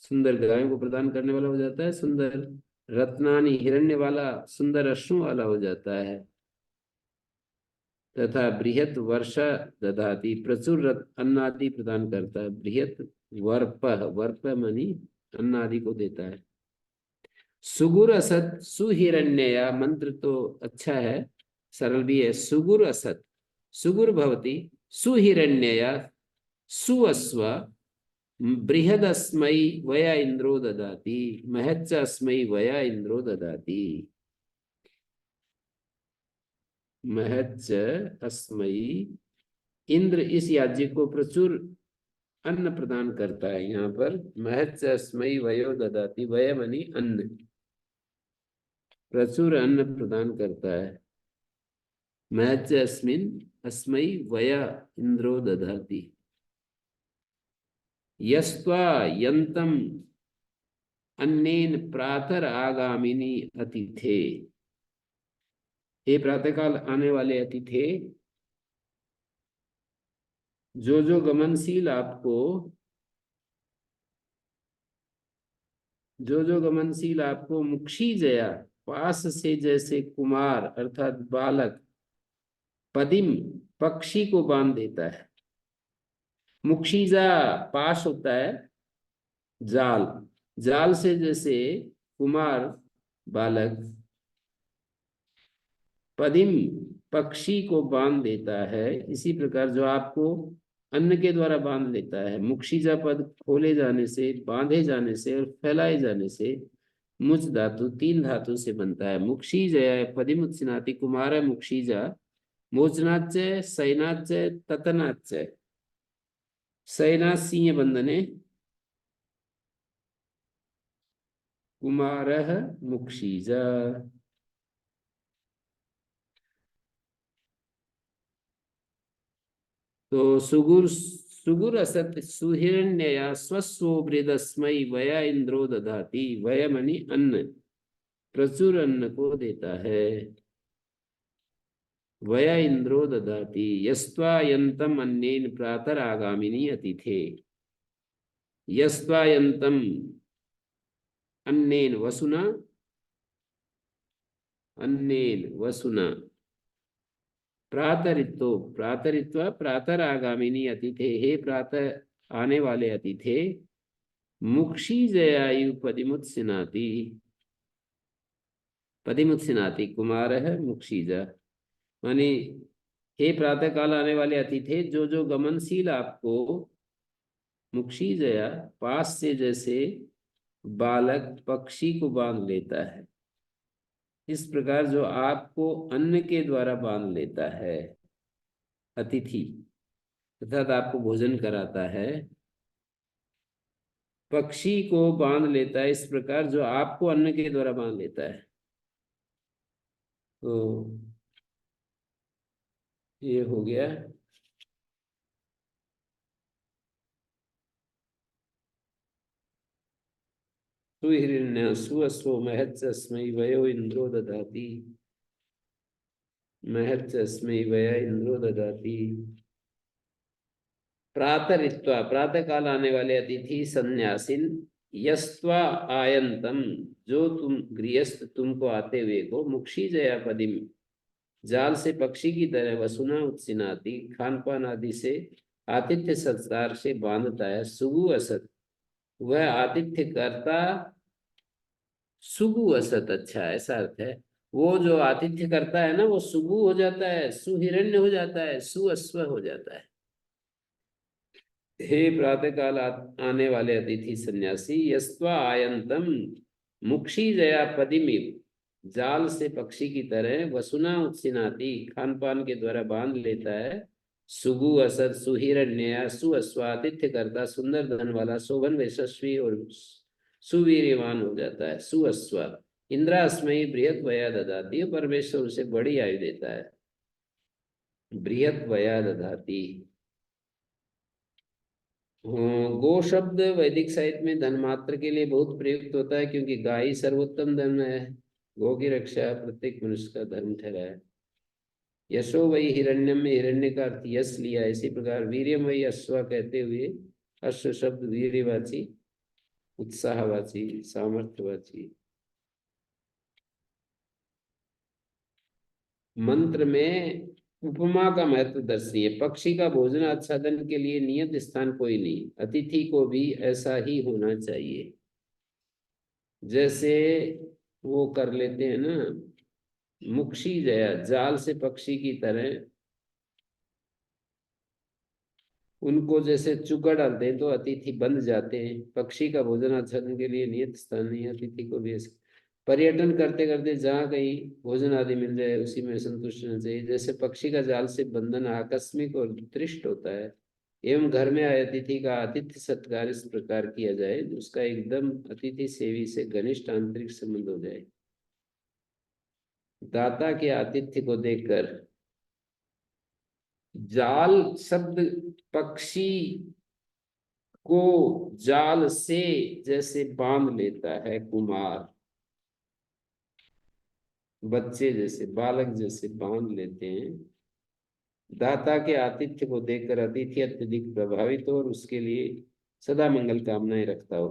सुंदर गायों को प्रदान करने वाला हो जाता है, सुंदर रत्नानि हिरण्य वाला सुंदर अश्वों वाला हो जाता है। तथा बृहत वर्षा दधाती प्रचुर अन्न आदि प्रदान करता है। बृहत वर्प, वर्प मनी अन्न आदि को देता है। सुगुर असत सुहिरण्यया मंत्र तो अच्छा है, सरल भी है। सुगुर असत सुगुर भवती सुहिरण्यया सुअस्व बृहदस्मै वया इंद्रो ददाति महच्च अस्मै वया इंद्रो ददाति। महच्च अस्मै इंद्र इस याज्ञ को प्रचुर अन्न प्रदान करता है। यहाँ पर महच्च अस्मै वयो ददाति, वय मनी अन्न, प्रचुर अन्न प्रदान करता है। महच्च अस्मिन् अस्मै वया इंद्रो ददाति। यस्त्वा यन्तम अन्नेन प्रातः आगामिनी अतिथे, हे प्रातःकाल आने वाले अतिथे, जो गमनशील आपको, जो गमनशील आपको मुक्षी जया पास से जैसे कुमार अर्थात बालक, पदिम पक्षी को बांध देता है। मुक्षीजा पाश होता है जाल, जाल से जैसे कुमार बालक पदिम पक्षी को बांध देता है, इसी प्रकार जो आपको अन्न के द्वारा बांध लेता है। मुक्षीजा पद खोले जाने से, बांधे जाने से और फैलाए जाने से मुच धातु, तीन धातु से बनता है। मुक्षीजय पदिमुत्सिनाति कुमार मुक्षीजा, मोचनाच्य सैनाच्य ततनाच्य। सैना सिंह बंधने, कुमारः मुक्षीजा। तो सुगुर सुगुर असत सुहिरण्यया स्वस्वो बृहदस्मै वया इंद्रो दधाति। वय मनी अन्न, प्रचुर अन्न को देता है। वया इंद्रो दधाति यस्त्वा यन्तम अन्नेन प्रातः आगामिनी अतिथे। यस्त्वा यन्तम अन्नेन वसुना, अन्नेन वसुना प्रातरितो, प्रातरित्वा प्रातः आगामिनी अतिथे, हे प्रातः आने वाले अतिथे, मुक्षी जयायु पदिमुत्सिनाति, पदिमुत्सिनाति कुमार है मुक्षीजा, मानी हे प्रातः काल आने वाले अतिथे, जो गमनशील आपको मुक्षी जया पास से जैसे बालक पक्षी को बांध लेता है, इस प्रकार जो आपको अन्न के द्वारा बांध लेता है अतिथि, अर्थात आपको भोजन कराता है, पक्षी को बांध लेता है, इस प्रकार जो आपको अन्न के द्वारा बांध लेता है। तो ये हो गया। सुहिरण्य सुअस्वो महच्चस्मै वयो इंद्रो ददाति, महच्चस्मै वया इंद्रो ददाति। प्रातरित्वा प्रातः काल आने वाले अतिथि सन्यासिन, यस्त्वा आयंतम जो तुम गृहस्थ तुमको आते हुए को, मुक्षी जया पदिम जाल से पक्षी की तरह, वसुना उत्सिनाति खान पान आदि से आतिथ्य सत्कार से बांधता है। सुगु असत वह आतिथ्य करता, सुगु असत अच्छा ऐसा अर्थ है, वो जो आतिथ्य करता है ना वो सुगु हो जाता है, सुहिरण्य हो जाता है, सुअश्व हो जाता है। हे प्रातः काल आने वाले अतिथि सन्यासी, यस्त्वा आयंतम मुक्षी जया पदिमिव जाल से पक्षी की तरह वसुना उत्सिनाती, खान पान के द्वारा बांध लेता है। सुगु असद सुहिरण्य सुअस्वातिथ्य करता, सुंदर धन वाला, शोभन यशस्वी और सुवीर्यवान हो जाता है। सुअस्वा इंद्रास्मयी बृहत वया ददाती, परमेश्वर उसे बड़ी आयु देता है। बृहत वया ददाती। गो शब्द वैदिक साहित्य में धन मात्र के लिए बहुत प्रयुक्त होता है, क्योंकि गाय ही सर्वोत्तम धन है। गो की रक्षा प्रत्येक मनुष्य का धर्म ठहरा है। यशो वही हिरण्यम में हिरण्य का अर्थ यश लिया। इसी प्रकार वीर्यम वही अश्व कहते हुए अश्व शब्द वीर्यवाची, उत्साहवाची, सामर्थ्यवाची। मंत्र में उपमा का महत्व दर्शिए। पक्षी का भोजन आच्छादन के लिए नियत स्थान कोई नहीं, अतिथि को भी ऐसा ही होना चाहिए। जैसे वो कर लेते हैं ना, मुक्षी जया, जाल से पक्षी की तरह उनको जैसे चुका डालते हैं तो अतिथि बंध जाते हैं। पक्षी का भोजन आच्छादन के लिए नियत स्थान नहीं, अतिथि को भी ऐसे पर्यटन करते करते जहाँ कहीं भोजन आदि मिल जाए उसी में संतुष्ट रहना चाहिए। जैसे पक्षी का जाल से बंधन आकस्मिक और दृष्ट होता है, एवं घर में आए अतिथि का आतिथ्य सत्कार इस प्रकार किया जाए उसका एकदम अतिथि सेवी से घनिष्ठ आंतरिक संबंध हो जाए। दाता के आतिथ्य को देखकर जाल शब्द पक्षी को जाल से जैसे बांध लेता है कुमार, बच्चे जैसे बालक जैसे बांध लेते हैं। दाता के आतिथ्य को देखकर अतिथि अत्यधिक प्रभावित हो और उसके लिए सदा मंगल कामनाएं रखता हो।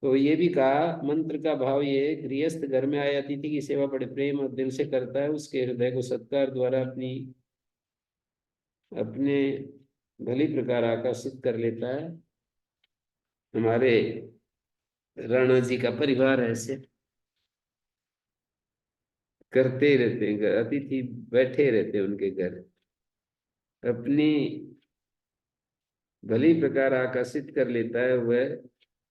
तो ये भी कहा, मंत्र का भाव ये है, गृहस्थ घर में आए अतिथि की सेवा बड़े प्रेम और दिल से करता है, उसके हृदय को सत्कार द्वारा अपने भली प्रकार आकर्षित कर लेता है। हमारे राणा जी का परिवार ऐसे करते रहते हैं, अतिथि बैठे रहते हैं उनके घर, अपनी भली प्रकार आकर्षित कर लेता है। वह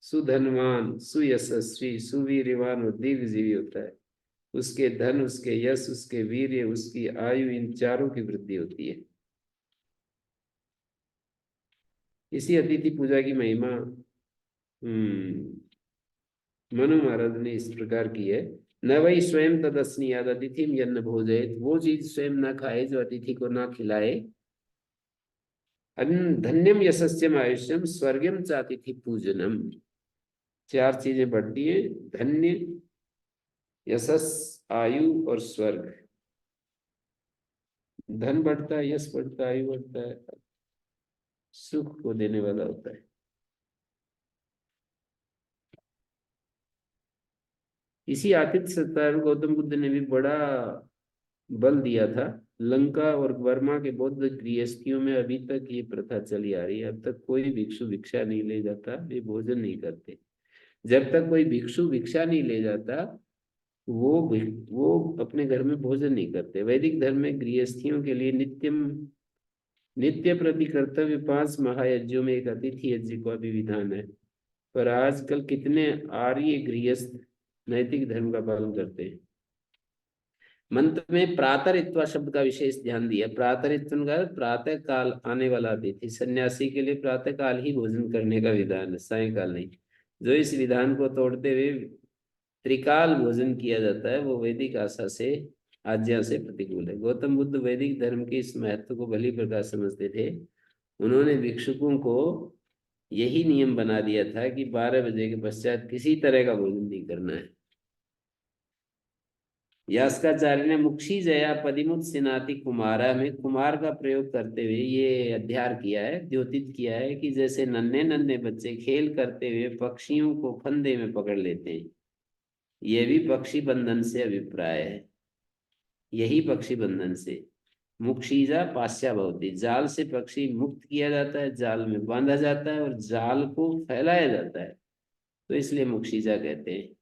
सुधनवान, सुयशस्वी, सुवीर्यवान और दीर्घजीवी होता है। उसके धन, उसके यश, उसके वीर्य, उसकी आयु, इन चारों की वृद्धि होती है। इसी अतिथि पूजा की महिमा मनु महाराज ने इस प्रकार की है। न वही स्वयं तदस्नीयाद अतिथि यन्न भोजयत, वो चीज स्वयं ना खाए जो अतिथि को ना खिलाए। धन्यम यशस्यम आयुष्यम स्वर्गम च अतिथि पूजनम। चार चीजें बढ़ती है, धन्य, यशस, आयु और स्वर्ग। धन बढ़ता है, यश बढ़ता है, आयु बढ़ता है, सुख को देने वाला होता है। इसी आतिथ्य सत्कार गौतम बुद्ध ने भी बड़ा बल दिया था। लंका और बर्मा के बौद्ध गृहस्थियों में अभी तक ये प्रथा चली आ रही है। अब तक कोई भिक्षु भिक्षा नहीं ले जाता, वे भोजन नहीं करते। जब तक कोई भिक्षु भिक्षा नहीं ले जाता वो अपने घर में भोजन नहीं करते। वैदिक धर्म में गृहस्थियों के लिए नित्य प्रति कर्तव्य 5 महायज्ञों में एक अतिथि यज्ञ का भी विधान है। पर आजकल कितने आर्य गृहस्थ नैतिक धर्म का पालन करते हैं। मंत्र में प्रातरित्वा शब्द का विशेष ध्यान दिया। प्रातरित्व का प्रातः काल आने वाला अतिथि, सन्यासी के लिए प्रातः काल ही भोजन करने का विधान है, सायंकाल नहीं। जो इस विधान को तोड़ते हुए त्रिकाल भोजन किया जाता है वो वैदिक आशा से आज्ञा से प्रतिकूल है। गौतम बुद्ध वैदिक धर्म के इस महत्व को भली प्रकार समझते थे। उन्होंने भिक्षुकों को यही नियम बना दिया था कि 12 बजे के पश्चात किसी तरह का भोजन नहीं करना है। यास्काचार्य ने मुक्षी जया पदिमुत सिनाति कुमारा में कुमार का प्रयोग करते हुए ये अध्ययन किया है, द्योतित किया है कि जैसे नन्हे नन्हे बच्चे खेल करते हुए पक्षियों को फंदे में पकड़ लेते हैं, ये भी पक्षी बंधन से अभिप्राय है। यही पक्षी बंधन से मुक्षीजा पास्या भवती, जाल से पक्षी मुक्त किया जाता है, जाल में बांधा जाता है और जाल को फैलाया जाता है, तो इसलिए मुक्षीजा कहते हैं।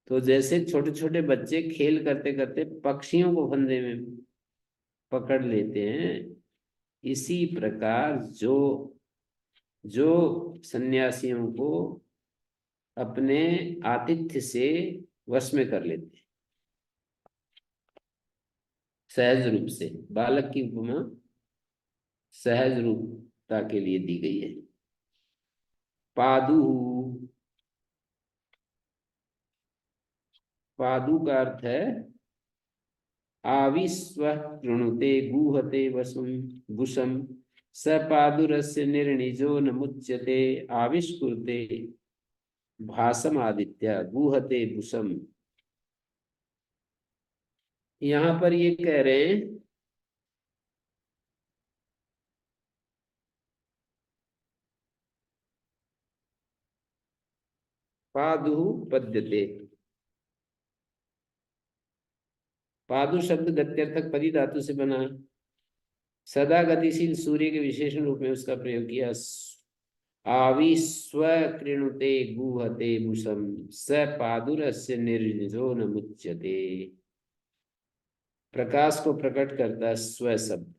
तो जैसे छोटे छोटे बच्चे खेल करते करते पक्षियों को फंदे में पकड़ लेते हैं, इसी प्रकार जो जो सन्यासियों को अपने आतिथ्य से वश में कर लेते हैं, सहज रूप से। बालक की उपमा सहज रूपता के लिए दी गई है। पादु, पादु का अर्थ है आविस्व कृणुते गुहते वसुम बुषम स पादुरस्य निर्णिजो न मुच्यते आविष्कुर्ते भासम आदित्य गुहते बुषम। यहाँ पर ये कह रहे हैं पादु पद्यते। पादु शब्द गत्यर्थक पदी धातु से बना है। सदा गतिशील सूर्य के विशेषण रूप में उसका प्रयोग किया। आविस्वकृणुते गुहते बुषम स पादुरस्य निर्जो न मुच्यते। प्रकाश को प्रकट करता स्व शब्द।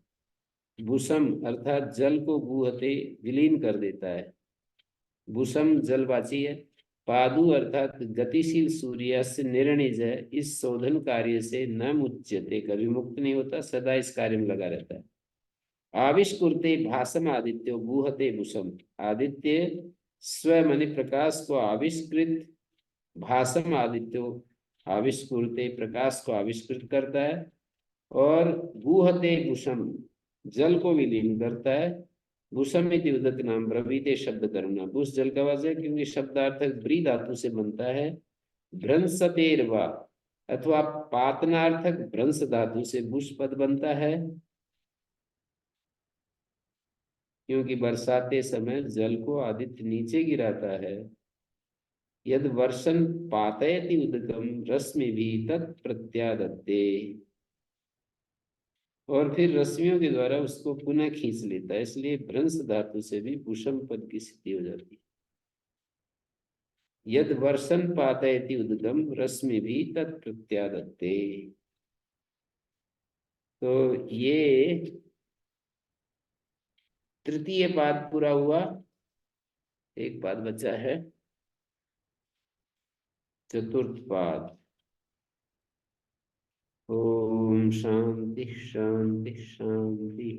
बुषम अर्थात जल को गुहते विलीन कर देता है। बुषम जलवाची है। पादु अर्थात गतिशील सूर्य से निर्णिज है, इस शोधन कार्य से न मुच्यते, कभी मुक्त नहीं होता, सदा इस कार्य में लगा रहता है। आविष्कुर्ते भासम आदित्यो गुहते बुषम। आदित्य स्व मनि प्रकाश को आविष्कृत, भासम आदित्यो आविष्कुर्ते प्रकाश को आविष्कृत करता है, और गुहते बुषम जल को विलीन करता है। बुषम इति उदक नाम ब्रवीते शब्द करुणा। बुष जल का वाच है क्योंकि शब्दार्थक ब्री धातु से बनता है। भ्रंसतेर्वा अथवा पातनार्थक भ्रंस धातु से बुष पद बनता है, क्योंकि बरसाते समय जल को आदित्य नीचे गिराता है। यद वर्षन पातयति उदकम रश्मि भी तत्प्रत्यादत्ते, और फिर रश्मियों के द्वारा उसको पुनः खींच लेता है, इसलिए भ्रंश धातु से भी भूषम पद की स्थिति हो जाती है। यद वर्षन पातयति उदकम रश्मि भी तत्प्रत्यादत्ते। तो ये तृतीय पाद पूरा हुआ, एक पाद बचा है, चतुर्थ पाद। ओम शांति शांति शांति।